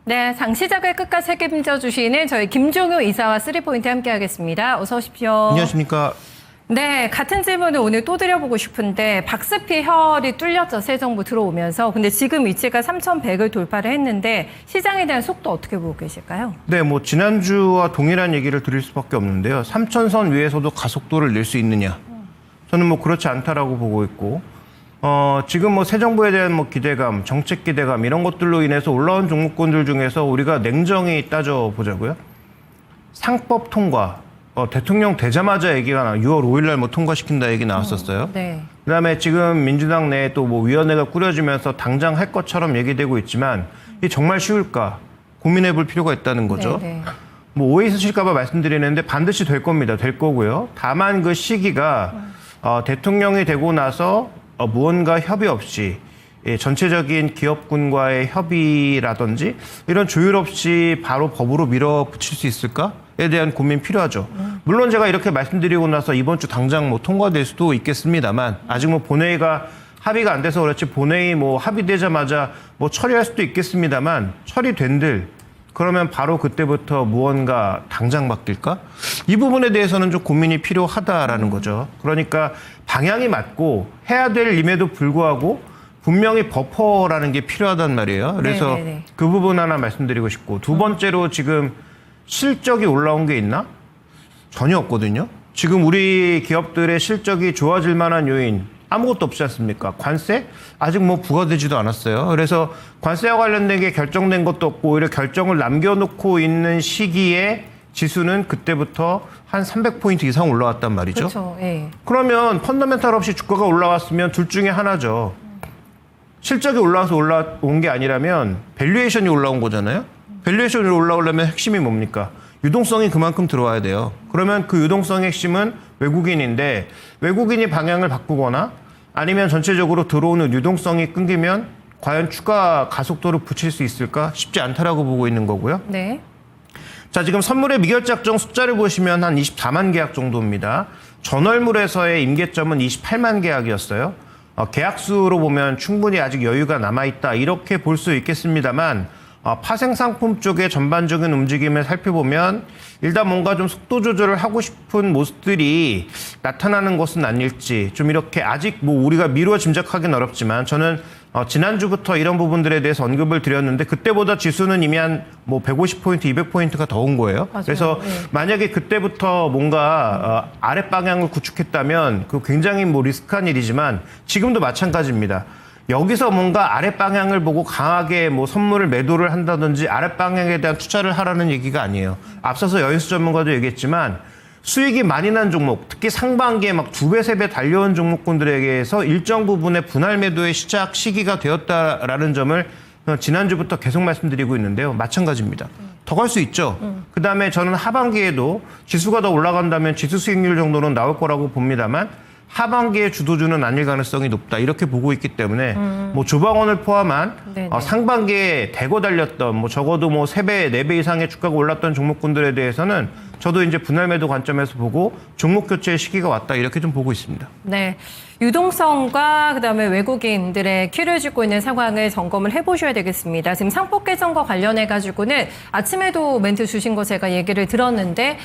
네, 장 시작을 끝까지 책임져 주시는 저희 김종효 이사와 3포인트 함께 하겠습니다. 어서 오십시오. 안녕하십니까. 네, 같은 질문을 오늘 또 드려보고 싶은데 박스피 혈이 뚫렸죠, 새 정부 들어오면서. 근데 지금 위치가 3,100을 돌파를 했는데 시장에 대한 속도 어떻게 보고 계실까요? 네, 뭐 지난주와 동일한 얘기를 드릴 수밖에 없는데요. 3,000선 위에서도 가속도를 낼 수 있느냐? 저는 뭐 그렇지 않다라고 보고 있고, 지금 뭐 새 정부에 대한 뭐 기대감, 정책 기대감 이런 것들로 인해서 올라온 종목군들 중에서 우리가 냉정히 따져 보자고요. 상법 통과, 대통령 되자마자 얘기가 6월 5일 날 뭐 통과시킨다 얘기 나왔었어요. 네. 그다음에 지금 민주당 내에 또 뭐 위원회가 꾸려지면서 당장 할 것처럼 얘기되고 있지만 이게 정말 쉬울까 고민해 볼 필요가 있다는 거죠. 네. 뭐 오해 있으실까 봐 말씀드리는데 반드시 될 겁니다. 될 거고요. 다만 그 시기가 대통령이 되고 나서 무언가 협의 없이 전체적인 기업군과의 협의라든지 이런 조율 없이 바로 법으로 밀어붙일 수 있을까에 대한 고민 필요하죠. 물론 제가 이렇게 말씀드리고 나서 이번 주 당장 뭐 통과될 수도 있겠습니다만 아직 뭐 본회의가 합의가 안 돼서 그렇지 본회의 뭐 합의되자마자 뭐 처리할 수도 있겠습니다만 처리된들 그러면 바로 그때부터 무언가 당장 바뀔까? 이 부분에 대해서는 좀 고민이 필요하다라는 거죠. 그러니까 방향이 맞고 해야 될 임에도 불구하고 분명히 버퍼라는 게 필요하단 말이에요. 그래서 네네네. 그 부분 하나 말씀드리고 싶고 두 번째로 지금 실적이 올라온 게 있나? 전혀 없거든요. 지금 우리 기업들의 실적이 좋아질 만한 요인 아무것도 없지 않습니까? 관세? 아직 뭐 부과되지도 않았어요. 그래서 관세와 관련된 게 결정된 것도 없고 오히려 결정을 남겨놓고 있는 시기에 지수는 그때부터 한 300포인트 이상 올라왔단 말이죠. 그렇죠. 예. 그러면 펀더멘탈 없이 주가가 올라왔으면 둘 중에 하나죠. 실적이 올라와서 올라온 게 아니라면 밸류에이션이 올라온 거잖아요. 밸류에이션이 올라오려면 핵심이 뭡니까? 유동성이 그만큼 들어와야 돼요. 그러면 그 유동성의 핵심은 외국인인데 외국인이 방향을 바꾸거나 아니면 전체적으로 들어오는 유동성이 끊기면 과연 추가 가속도를 붙일 수 있을까? 쉽지 않다라고 보고 있는 거고요. 네. 자, 지금 선물의 미결작정 숫자를 보시면 한 24만 계약 정도입니다. 전월물에서의 임계점은 28만 계약이었어요. 계약수로 보면 충분히 아직 여유가 남아있다 이렇게 볼 수 있겠습니다만 파생상품 쪽의 전반적인 움직임을 살펴보면 일단 뭔가 좀 속도 조절을 하고 싶은 모습들이 나타나는 것은 아닐지 좀 이렇게 아직 뭐 우리가 미루어 짐작하기는 어렵지만 저는 지난주부터 이런 부분들에 대해서 언급을 드렸는데 그때보다 지수는 이미 한 뭐 150포인트, 200포인트가 더 온 거예요. 맞아요. 그래서 네. 만약에 그때부터 뭔가 아랫 방향을 구축했다면 그 굉장히 뭐 리스크한 일이지만 지금도 마찬가지입니다. 여기서 뭔가 아랫 방향을 보고 강하게 뭐 선물을 매도를 한다든지 아랫 방향에 대한 투자를 하라는 얘기가 아니에요. 앞서서 여인수 전문가도 얘기했지만 수익이 많이 난 종목, 특히 상반기에 막 2배, 3배 달려온 종목군들에게서 일정 부분의 분할 매도의 시작 시기가 되었다라는 점을 지난주부터 계속 말씀드리고 있는데요. 마찬가지입니다. 더 갈 수 있죠. 그다음에 저는 하반기에도 지수가 더 올라간다면 지수 수익률 정도는 나올 거라고 봅니다만 하반기에 주도주는 아닐 가능성이 높다. 이렇게 보고 있기 때문에 뭐 조방원을 포함한 상반기에 대거 달렸던 뭐 적어도 뭐 3배, 4배 이상의 주가가 올랐던 종목군들에 대해서는 저도 이제 분할 매도 관점에서 보고 종목 교체의 시기가 왔다. 이렇게 좀 보고 있습니다. 네. 유동성과 그다음에 외국인들의 키를 쥐고 있는 상황을 점검을 해보셔야 되겠습니다. 지금 상법 개정과 관련해가지고는 아침에도 멘트 주신 거 제가 얘기를 들었는데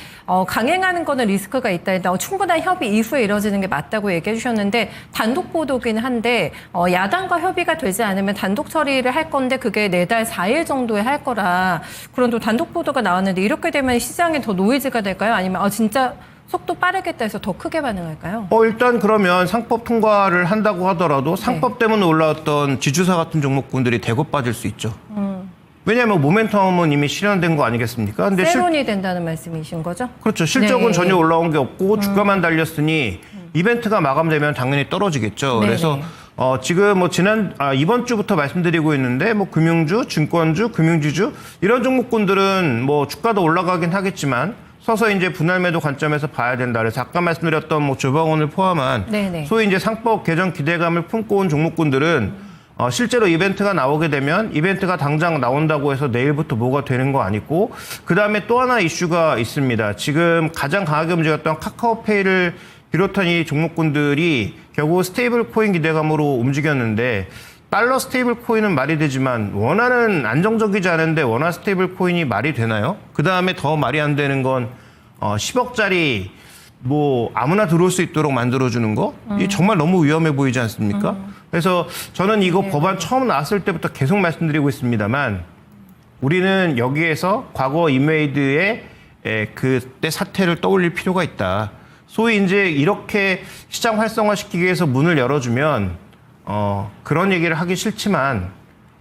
강행하는 거는 리스크가 있다. 일단 충분한 협의 이후에 이뤄지는 게 맞다고 얘기해 주셨는데 단독 보도긴 한데 야당과 협의가 되지 않으면 단독 처리를 할 건데 그게 4달 4일 정도에 할 거라 그런 또 단독 보도가 나왔는데 이렇게 되면 시장에 더 노이즈가 될까요? 아니면 진짜 속도 빠르겠다 해서 더 크게 반응할까요? 일단 그러면 상법 통과를 한다고 하더라도 상법 때문에 올라왔던 지주사 같은 종목군들이 대거 빠질 수 있죠. 왜냐하면 모멘텀은 이미 실현된 거 아니겠습니까? 근데 세론이 된다는 말씀이신 거죠? 그렇죠. 실적은 네. 전혀 올라온 게 없고 주가만 달렸으니 이벤트가 마감되면 당연히 떨어지겠죠. 네네. 그래서 지금 뭐 이번 주부터 말씀드리고 있는데 뭐 금융주, 증권주, 금융지주 이런 종목군들은 뭐 주가도 올라가긴 하겠지만 서서 이제 분할 매도 관점에서 봐야 된다. 그래서 아까 말씀드렸던 뭐 조방원을 포함한 네네. 소위 이제 상법 개정 기대감을 품고 온 종목군들은 실제로 이벤트가 나오게 되면 이벤트가 당장 나온다고 해서 내일부터 뭐가 되는 거 아니고 그다음에 또 하나 이슈가 있습니다. 지금 가장 강하게 움직였던 카카오페이를 비롯한 이 종목군들이 결국 스테이블 코인 기대감으로 움직였는데 달러 스테이블 코인은 말이 되지만 원화는 안정적이지 않은데 원화 스테이블 코인이 말이 되나요? 그 다음에 더 말이 안 되는 건 10억짜리 뭐 아무나 들어올 수 있도록 만들어주는 거? 이게 정말 너무 위험해 보이지 않습니까? 그래서 저는 이거 법안 처음 나왔을 때부터 계속 말씀드리고 있습니다만 우리는 여기에서 과거 이메이드의 그때 사태를 떠올릴 필요가 있다. 소위 이제 이렇게 시장 활성화시키기 위해서 문을 열어주면 그런 얘기를 하기 싫지만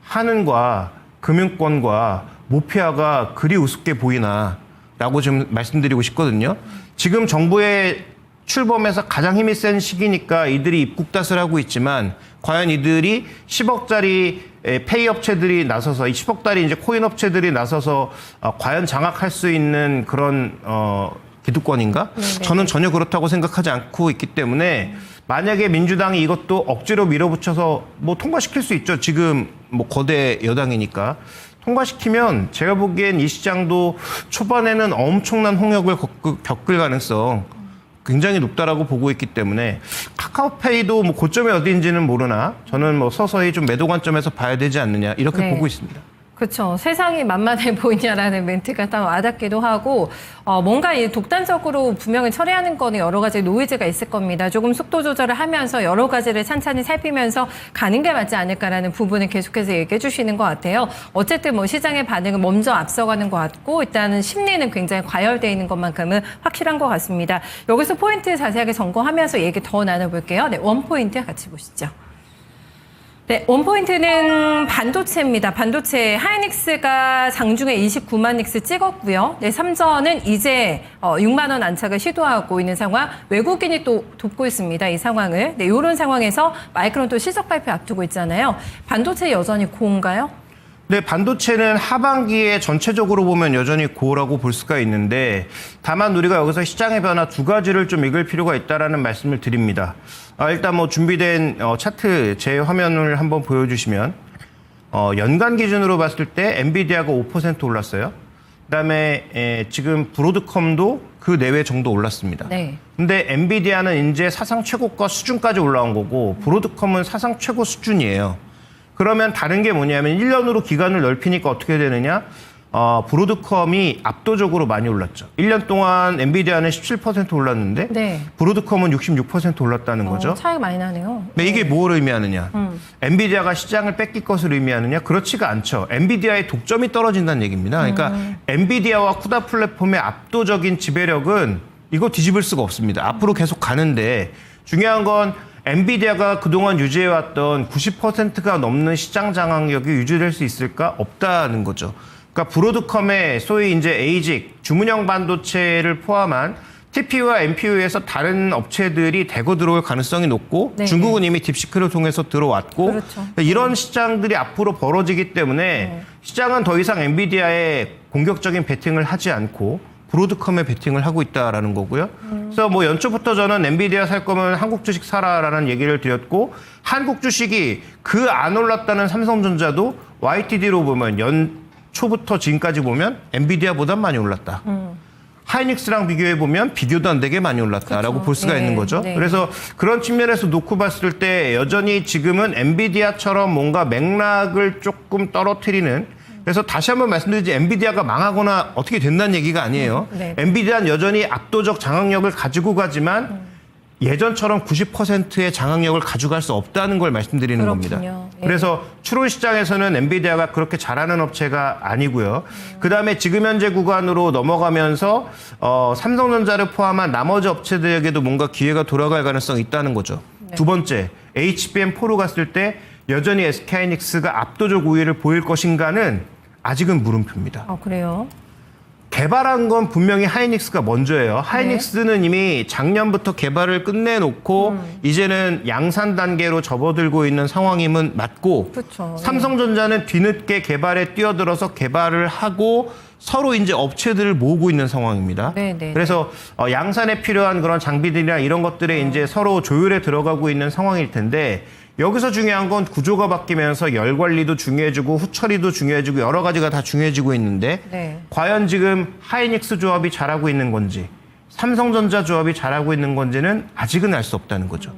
한은과 금융권과 모피아가 그리 우습게 보이나라고 좀 말씀드리고 싶거든요. 지금 정부의 출범해서 가장 힘이 센 시기니까 이들이 입국닷을 하고 있지만 과연 이들이 10억짜리 페이 업체들이 나서서 10억짜리 이제 코인 업체들이 나서서 과연 장악할 수 있는 그런 기득권인가? 네네. 저는 전혀 그렇다고 생각하지 않고 있기 때문에 만약에 민주당이 이것도 억지로 밀어붙여서 뭐 통과시킬 수 있죠. 지금 뭐 거대 여당이니까. 통과시키면 제가 보기엔 이 시장도 초반에는 엄청난 홍역을 겪을 가능성 굉장히 높다라고 보고 있기 때문에 카카오페이도 뭐 고점이 어디인지는 모르나 저는 뭐 서서히 좀 매도 관점에서 봐야 되지 않느냐 이렇게 네. 보고 있습니다. 그렇죠. 세상이 만만해 보이냐라는 멘트가 딱 와닿기도 하고 뭔가 이 독단적으로 분명히 처리하는 거는 여러 가지 노이즈가 있을 겁니다. 조금 속도 조절을 하면서 여러 가지를 찬찬히 살피면서 가는 게 맞지 않을까라는 부분을 계속해서 얘기해 주시는 것 같아요. 어쨌든 뭐 시장의 반응은 먼저 앞서가는 것 같고 일단은 심리는 굉장히 과열되어 있는 것만큼은 확실한 것 같습니다. 여기서 포인트 자세하게 점검하면서 얘기 더 나눠볼게요. 네, 원 포인트 같이 보시죠. 네, 원포인트는 반도체입니다. 반도체 하이닉스가 장중에 29만 닉스 찍었고요. 네, 삼전은 이제 6만 원 안착을 시도하고 있는 상황. 외국인이 또 돕고 있습니다. 이 상황을. 네, 이런 상황에서 마이크론 또 실적 발표 앞두고 있잖아요. 반도체 여전히 고인가요? 네, 반도체는 하반기에 전체적으로 보면 여전히 고라고 볼 수가 있는데 다만 우리가 여기서 시장의 변화 두 가지를 좀 읽을 필요가 있다라는 말씀을 드립니다. 일단 뭐 준비된 차트 제 화면을 한번 보여주시면 연간 기준으로 봤을 때 엔비디아가 5% 올랐어요. 그다음에 지금 브로드컴도 그 내외 정도 올랐습니다. 네. 근데 엔비디아는 이제 사상 최고가 수준까지 올라온 거고 브로드컴은 사상 최고 수준이에요. 그러면 다른 게 뭐냐면 1년으로 기간을 넓히니까 어떻게 되느냐? 브로드컴이 압도적으로 많이 올랐죠. 1년 동안 엔비디아는 17% 올랐는데 네. 브로드컴은 66% 올랐다는 거죠. 차이가 많이 나네요. 근데 이게 뭘 의미하느냐? 엔비디아가 시장을 뺏길 것을 의미하느냐? 그렇지가 않죠. 엔비디아의 독점이 떨어진다는 얘기입니다. 그러니까 엔비디아와 쿠다 플랫폼의 압도적인 지배력은 이거 뒤집을 수가 없습니다. 앞으로 계속 가는데 중요한 건 엔비디아가 그동안 유지해왔던 90%가 넘는 시장 장악력이 유지될 수 있을까? 없다는 거죠. 그러니까 브로드컴의 소위 이제 에이직, 주문형 반도체를 포함한 TPU와 NPU에서 다른 업체들이 대거 들어올 가능성이 높고 네. 중국은 이미 딥시크를 통해서 들어왔고 그렇죠. 이런 시장들이 앞으로 벌어지기 때문에 시장은 더 이상 엔비디아에 공격적인 베팅을 하지 않고 브로드컴에 베팅을 하고 있다라는 거고요. 그래서 뭐 연초부터 저는 엔비디아 살 거면 한국 주식 사라라는 얘기를 드렸고 한국 주식이 그 안 올랐다는 삼성전자도 YTD로 보면 연초부터 지금까지 보면 엔비디아보다 많이 올랐다. 하이닉스랑 비교해 보면 비교도 안 되게 많이 올랐다라고 그렇죠. 볼 수가 네, 있는 거죠. 네. 그래서 그런 측면에서 놓고 봤을 때 여전히 지금은 엔비디아처럼 뭔가 맥락을 조금 떨어뜨리는 그래서 다시 한번 말씀드리지 엔비디아가 망하거나 어떻게 된다는 얘기가 아니에요. 네. 엔비디아는 여전히 압도적 장악력을 가지고 가지만 예전처럼 90%의 장악력을 가져갈 수 없다는 걸 말씀드리는 그렇군요. 겁니다. 예. 그래서 추론 시장에서는 엔비디아가 그렇게 잘하는 업체가 아니고요. 그다음에 지금 현재 구간으로 넘어가면서 삼성전자를 포함한 나머지 업체들에게도 뭔가 기회가 돌아갈 가능성이 있다는 거죠. 두 번째, HBM4로 갔을 때 여전히 SK하이닉스가 압도적 우위를 보일 것인가는 아직은 물음표입니다. 그래요? 개발한 건 분명히 하이닉스가 먼저예요. 하이닉스는 이미 작년부터 개발을 끝내놓고 이제는 양산 단계로 접어들고 있는 상황임은 맞고 그렇죠. 삼성전자는 뒤늦게 개발에 뛰어들어서 개발을 하고 서로 이제 업체들을 모으고 있는 상황입니다. 네네. 그래서 양산에 필요한 그런 장비들이나 이런 것들에 이제 서로 조율에 들어가고 있는 상황일 텐데 여기서 중요한 건 구조가 바뀌면서 열 관리도 중요해지고 후처리도 중요해지고 여러 가지가 다 중요해지고 있는데 네. 과연 지금 하이닉스 조합이 잘하고 있는 건지 삼성전자 조합이 잘하고 있는 건지는 아직은 알 수 없다는 거죠.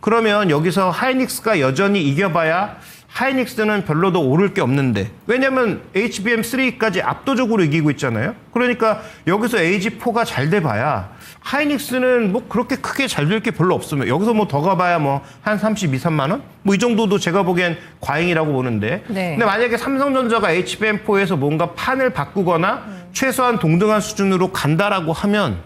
그러면 여기서 하이닉스가 여전히 이겨봐야 하이닉스는 별로 더 오를 게 없는데 왜냐하면 HBM3까지 압도적으로 이기고 있잖아요. 그러니까 여기서 AG4가 잘 돼봐야 하이닉스는 뭐 그렇게 크게 잘 될 게 별로 없으면 여기서 뭐 더 가봐야 뭐 한 32, 3만 원? 뭐 이 정도도 제가 보기엔 과잉이라고 보는데 네. 근데 만약에 삼성전자가 HBM4에서 뭔가 판을 바꾸거나 최소한 동등한 수준으로 간다라고 하면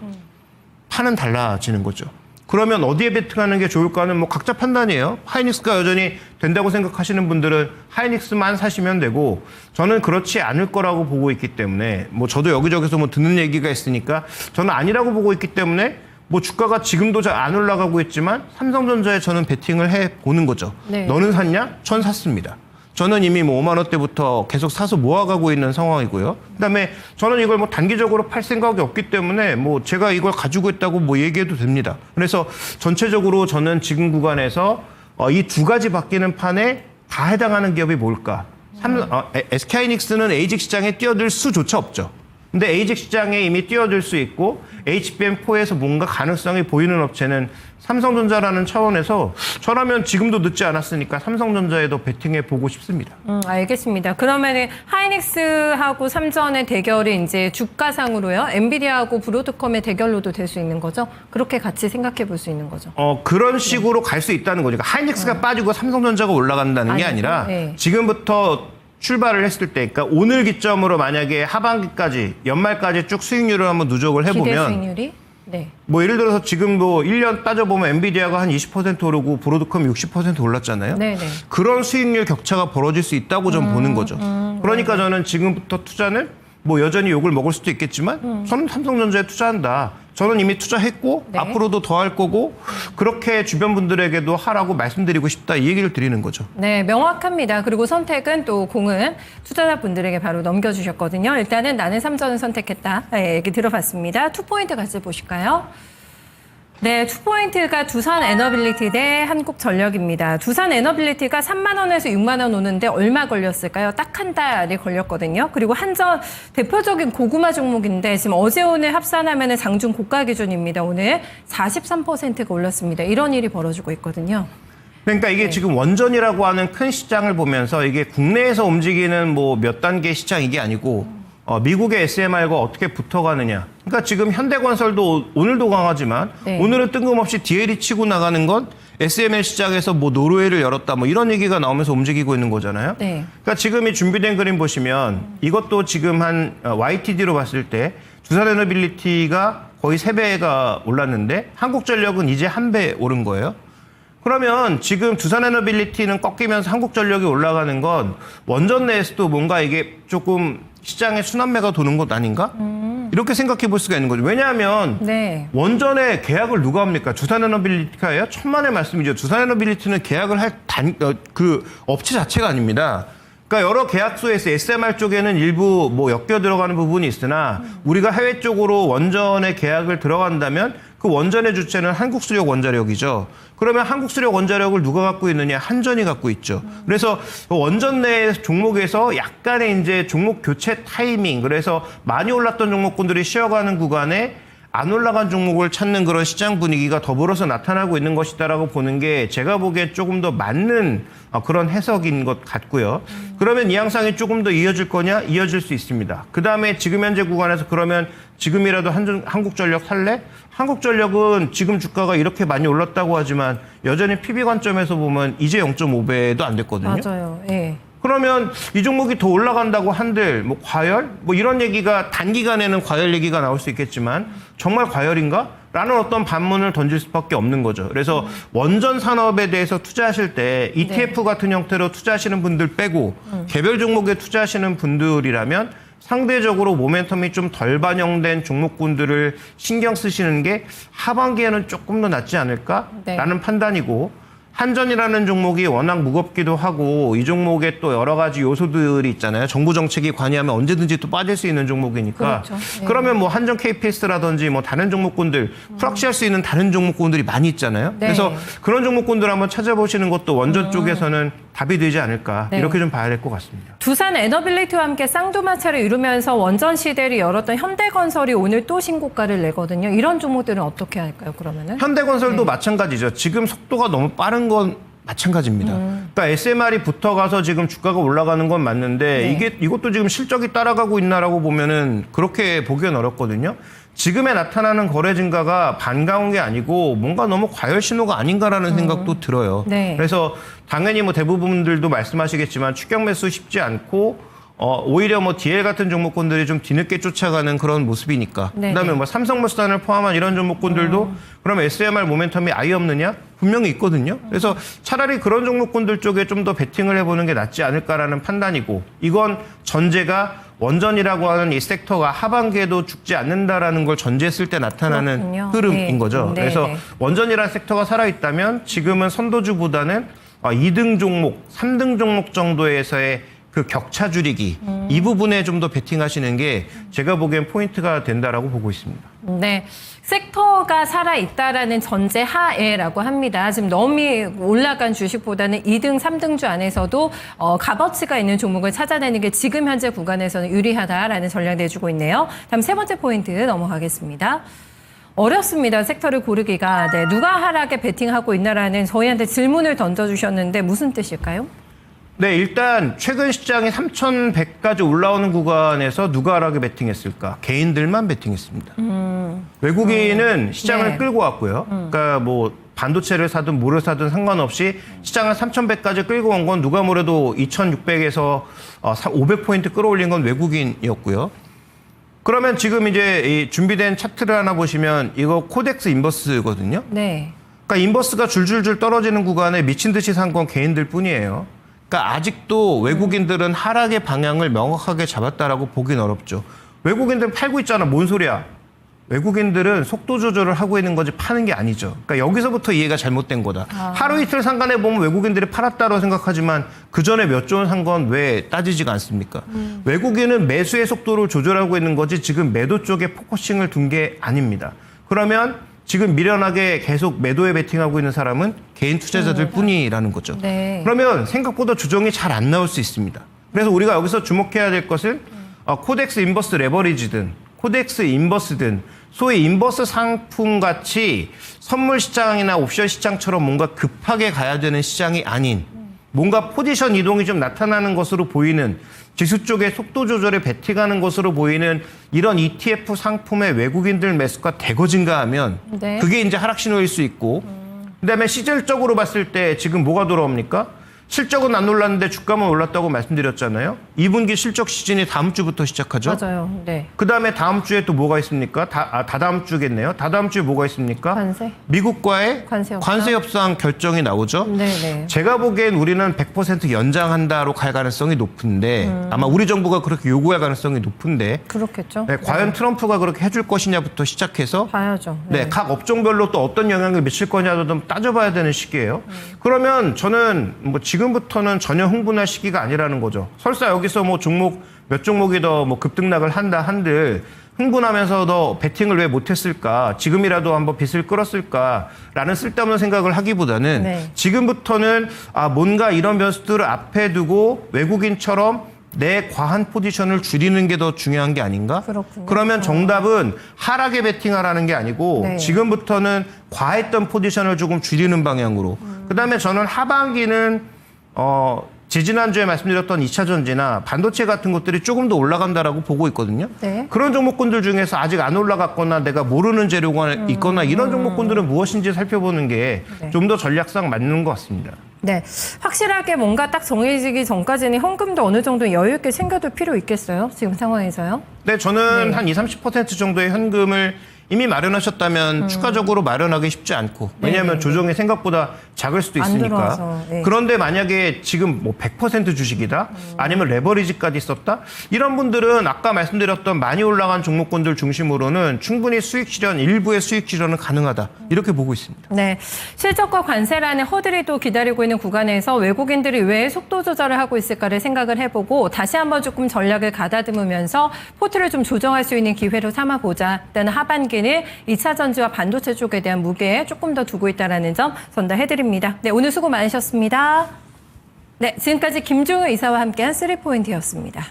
판은 달라지는 거죠. 그러면 어디에 베팅하는 게 좋을까는 뭐 각자 판단이에요. 하이닉스가 여전히 된다고 생각하시는 분들은 하이닉스만 사시면 되고 저는 그렇지 않을 거라고 보고 있기 때문에 뭐 저도 여기저기서 뭐 듣는 얘기가 있으니까 저는 아니라고 보고 있기 때문에 뭐 주가가 지금도 잘 안 올라가고 있지만 삼성전자에 저는 베팅을 해 보는 거죠. 네. 너는 샀냐? 전 샀습니다. 저는 이미 뭐 5만 원대부터 계속 사서 모아가고 있는 상황이고요. 그다음에 저는 이걸 뭐 단기적으로 팔 생각이 없기 때문에 뭐 제가 이걸 가지고 있다고 뭐 얘기해도 됩니다. 그래서 전체적으로 저는 지금 구간에서 이 두 가지 바뀌는 판에 다 해당하는 기업이 뭘까? SK하이닉스는 에이직 시장에 뛰어들 수조차 없죠. 근데 에이직 시장에 이미 뛰어들 수 있고 HBM4에서 뭔가 가능성이 보이는 업체는 삼성전자라는 차원에서 저라면 지금도 늦지 않았으니까 삼성전자에도 베팅해 보고 싶습니다. 알겠습니다. 그러면은 하이닉스하고 삼전의 대결이 이제 주가상으로요. 엔비디아하고 브로드컴의 대결로도 될 수 있는 거죠. 그렇게 같이 생각해 볼 수 있는 거죠. 그런 식으로 갈 수 있다는 거죠. 그러니까 하이닉스가 빠지고 삼성전자가 올라간다는 게 아니라 네. 지금부터 출발을 했을 때, 그러니까 오늘 기점으로 만약에 하반기까지 연말까지 쭉 수익률을 한번 누적을 기대 해보면 수익률이 네. 뭐 예를 들어서 지금 뭐 1년 따져보면 엔비디아가 한 20% 오르고 브로드컴 60% 올랐잖아요. 네네. 그런 수익률 격차가 벌어질 수 있다고 저는 보는 거죠. 그러니까 저는 지금부터 투자는 뭐 여전히 욕을 먹을 수도 있겠지만 저는 삼성전자에 투자한다. 저는 이미 투자했고 네. 앞으로도 더 할 거고 그렇게 주변 분들에게도 하라고 말씀드리고 싶다 이 얘기를 드리는 거죠. 네, 명확합니다. 그리고 선택은 또 공은 투자자분들에게 바로 넘겨주셨거든요. 일단은 나는 삼전을 선택했다. 네, 얘기 들어봤습니다. 투포인트 같이 보실까요? 네, 투포인트가 두산 에너빌리티 대 한국전력입니다. 두산 에너빌리티가 3만 원에서 6만 원 오는데 얼마 걸렸을까요? 딱 한 달이 걸렸거든요. 그리고 한전 대표적인 고구마 종목인데 지금 어제 오늘 합산하면 장중 고가 기준입니다. 오늘 43%가 올랐습니다. 이런 일이 벌어지고 있거든요. 그러니까 이게 네. 지금 원전이라고 하는 큰 시장을 보면서 이게 국내에서 움직이는 뭐 몇 단계 시장 이게 아니고 미국의 SMR과 어떻게 붙어가느냐. 그러니까 지금 현대건설도 오늘도 강하지만 네. 오늘은 뜬금없이 DL이 치고 나가는 건 SMR 시장에서 뭐 노르웨이를 열었다 뭐 이런 얘기가 나오면서 움직이고 있는 거잖아요. 네. 그러니까 지금 이 준비된 그림 보시면 이것도 지금 한 YTD로 봤을 때 두산에너빌리티가 거의 3배가 올랐는데 한국전력은 이제 1배 오른 거예요. 그러면 지금 두산에너빌리티는 꺾이면서 한국전력이 올라가는 건 원전 내에서도 뭔가 이게 조금 시장에 순환매가 도는 것 아닌가? 이렇게 생각해 볼 수가 있는 거죠. 왜냐하면 네. 원전에 계약을 누가 합니까? 두산에너빌리티가요? 천만의 말씀이죠. 두산에너빌리티는 계약을 할 그 업체 자체가 아닙니다. 그러니까 여러 계약서에서 SMR 쪽에는 일부 뭐 엮여 들어가는 부분이 있으나 우리가 해외 쪽으로 원전에 계약을 들어간다면 그 원전의 주체는 한국수력 원자력이죠. 그러면 한국수력 원자력을 누가 갖고 있느냐? 한전이 갖고 있죠. 그래서 원전 내 종목에서 약간의 이제 종목 교체 타이밍, 그래서 많이 올랐던 종목군들이 쉬어가는 구간에 안 올라간 종목을 찾는 그런 시장 분위기가 더불어서 나타나고 있는 것이다라고 보는 게 제가 보기에 조금 더 맞는 그런 해석인 것 같고요. 그러면 이 양상이 조금 더 이어질 거냐? 이어질 수 있습니다. 그다음에 지금 현재 구간에서 그러면 지금이라도 한국전력 살래? 한국전력은 지금 주가가 이렇게 많이 올랐다고 하지만 여전히 PB 관점에서 보면 이제 0.5배도 안 됐거든요. 맞아요. 예. 그러면 이 종목이 더 올라간다고 한들 뭐 과열? 뭐 이런 얘기가 단기간에는 과열 얘기가 나올 수 있겠지만 정말 과열인가? 라는 어떤 반문을 던질 수밖에 없는 거죠. 그래서 원전 산업에 대해서 투자하실 때 ETF 같은 형태로 투자하시는 분들 빼고 개별 종목에 투자하시는 분들이라면 상대적으로 모멘텀이 좀 덜 반영된 종목군들을 신경 쓰시는 게 하반기에는 조금 더 낫지 않을까라는 판단이고 한전이라는 종목이 워낙 무겁기도 하고 이 종목에 또 여러 가지 요소들이 있잖아요. 정부 정책이 관여하면 언제든지 또 빠질 수 있는 종목이니까. 그렇죠. 네. 그러면 뭐 한전 KPS라든지 뭐 다른 종목군들 프락시할 수 있는 다른 종목군들이 많이 있잖아요. 네. 그래서 그런 종목군들 한번 찾아보시는 것도 원전 쪽에서는 답이 되지 않을까 네. 이렇게 좀 봐야 될 것 같습니다. 두산 에너빌리티와 함께 쌍두마차를 이루면서 원전 시대를 열었던 현대건설이 오늘 또 신고가를 내거든요. 이런 종목들은 어떻게 할까요, 그러면은? 현대건설도 마찬가지죠. 지금 속도가 너무 빠른 건 마찬가지입니다. 그러니까 SMR이 붙어가서 지금 주가가 올라가는 건 맞는데 네. 이것도 지금 실적이 따라가고 있나라고 보면은 그렇게 보기엔 어렵거든요. 지금에 나타나는 거래 증가가 반가운 게 아니고 뭔가 너무 과열 신호가 아닌가라는 생각도 들어요. 네. 그래서 당연히 뭐 대부분들도 말씀하시겠지만 추격 매수 쉽지 않고 오히려 뭐 DL 같은 종목군들이 좀 뒤늦게 쫓아가는 그런 모습이니까. 네네. 그다음에 뭐 삼성물산을 포함한 이런 종목군들도 그럼 SMR 모멘텀이 아예 없느냐? 분명히 있거든요. 그래서 차라리 그런 종목군들 쪽에 좀 더 베팅을 해보는 게 낫지 않을까라는 판단이고, 이건 전제가 원전이라고 하는 이 섹터가 하반기에도 죽지 않는다라는 걸 전제했을 때 나타나는 그렇군요. 흐름인 네. 거죠. 네, 그래서 네. 원전이라는 섹터가 살아있다면 지금은 선도주보다는 2등 종목, 3등 종목 정도에서의 그 격차 줄이기, 이 부분에 좀 더 베팅하시는 게 제가 보기엔 포인트가 된다라고 보고 있습니다. 네. 섹터가 살아있다라는 전제 하에라고 합니다. 지금 너무 올라간 주식보다는 2등, 3등주 안에서도 값어치가 있는 종목을 찾아내는 게 지금 현재 구간에서는 유리하다라는 전략 내주고 있네요. 다음 세 번째 포인트 넘어가겠습니다. 어렵습니다. 섹터를 고르기가. 네, 누가 하락에 베팅하고 있나라는 저희한테 질문을 던져주셨는데 무슨 뜻일까요? 네, 일단 최근 시장이 3,100까지 올라오는 구간에서 누가 하락에 베팅했을까? 개인들만 베팅했습니다. 외국인은 시장을 네. 끌고 왔고요. 그러니까 뭐 반도체를 사든 뭐를 사든 상관없이 시장을 3,100까지 끌고 온 건 누가 뭐래도 2,600에서 500포인트 끌어올린 건 외국인이었고요. 그러면 지금 이제 이 준비된 차트를 하나 보시면 이거 코덱스 인버스거든요. 네. 그러니까 인버스가 줄줄줄 떨어지는 구간에 미친 듯이 산 건 개인들 뿐이에요. 그러니까 아직도 외국인들은 하락의 방향을 명확하게 잡았다라고 보긴 어렵죠. 외국인들은 팔고 있잖아. 뭔 소리야. 외국인들은 속도 조절을 하고 있는 거지 파는 게 아니죠. 그러니까 여기서부터 이해가 잘못된 거다. 하루 이틀 상간에 보면 외국인들이 팔았다고 생각하지만 그 전에 몇 조 원 산 건 왜 따지지가 않습니까? 외국인은 매수의 속도를 조절하고 있는 거지 지금 매도 쪽에 포커싱을 둔 게 아닙니다. 그러면 지금 미련하게 계속 매도에 베팅하고 있는 사람은 개인 투자자들 뿐이라는 거죠. 네. 그러면 생각보다 조정이 잘 안 나올 수 있습니다. 그래서 우리가 여기서 주목해야 될 것은 코덱스 인버스 레버리지든 코덱스 인버스든 소위 인버스 상품 같이 선물 시장이나 옵션 시장처럼 뭔가 급하게 가야 되는 시장이 아닌 뭔가 포지션 이동이 좀 나타나는 것으로 보이는 지수 쪽에 속도 조절에 베팅하는 것으로 보이는 이런 ETF 상품의 외국인들 매수가 대거 증가하면 네. 그게 이제 하락 신호일 수 있고 그다음에 시즌적으로 봤을 때 지금 뭐가 돌아옵니까? 실적은 안 올랐는데 주가만 올랐다고 말씀드렸잖아요. 2분기 실적 시즌이 다음 주부터 시작하죠. 맞아요. 네. 그다음에 다음 주에 또 뭐가 있습니까? 다다음 주겠네요. 다다음 주에 뭐가 있습니까? 관세? 미국과의 관세 협상 결정이 나오죠. 네네. 제가 보기엔 우리는 100% 연장한다로 갈 가능성이 높은데 아마 우리 정부가 그렇게 요구할 가능성이 높은데 그렇겠죠. 네, 과연 트럼프가 그렇게 해줄 것이냐부터 시작해서 봐야죠. 네, 각 업종별로 또 어떤 영향을 미칠 거냐도 좀 따져봐야 되는 시기예요. 그러면 저는 뭐 지금부터는 전혀 흥분할 시기가 아니라는 거죠. 설사 여기서 뭐 종목 몇 종목이 더 뭐 급등락을 한다 한들 흥분하면서 더 베팅을 왜 못했을까? 지금이라도 한번 빚을 끌었을까라는 쓸데없는 생각을 하기보다는 네. 지금부터는 뭔가 이런 변수들을 앞에 두고 외국인처럼 내 과한 포지션을 줄이는 게 더 중요한 게 아닌가? 그렇군요. 그러면 정답은 하락에 베팅하라는 게 아니고 네. 지금부터는 과했던 포지션을 조금 줄이는 방향으로. 그다음에 저는 하반기는 지지난주에 말씀드렸던 2차 전지나 반도체 같은 것들이 조금 더 올라간다라고 보고 있거든요. 네. 그런 종목군들 중에서 아직 안 올라갔거나 내가 모르는 재료가 있거나 이런 종목군들은 무엇인지 살펴보는 게 좀 더 전략상 맞는 것 같습니다. 네. 확실하게 뭔가 딱 정해지기 전까지는 현금도 어느 정도 여유 있게 챙겨둘 필요 있겠어요? 지금 상황에서요? 네, 저는 네. 한 20-30% 정도의 현금을 이미 마련하셨다면 추가적으로 마련하기 쉽지 않고 왜냐하면 네네. 조정이 생각보다 작을 수도 안 있으니까 들어와서, 네. 그런데 만약에 지금 뭐 100% 주식이다 아니면 레버리지까지 썼다 이런 분들은 아까 말씀드렸던 많이 올라간 종목군들 중심으로는 충분히 수익 실현 일부의 수익 실현은 가능하다 이렇게 보고 있습니다. 네. 실적과 관세라는 허들이 또 기다리고 있는 구간에서 외국인들이 왜 속도 조절을 하고 있을까를 생각을 해보고 다시 한번 조금 전략을 가다듬으면서 포트를 좀 조정할 수 있는 기회로 삼아보자. 일단 하반기는 2차 전지와 반도체 쪽에 대한 무게 조금 더 두고 있다는 점 전달해드립니다. 네, 오늘 수고 많으셨습니다. 네, 지금까지 김종우 이사와 함께한 3포인트였습니다.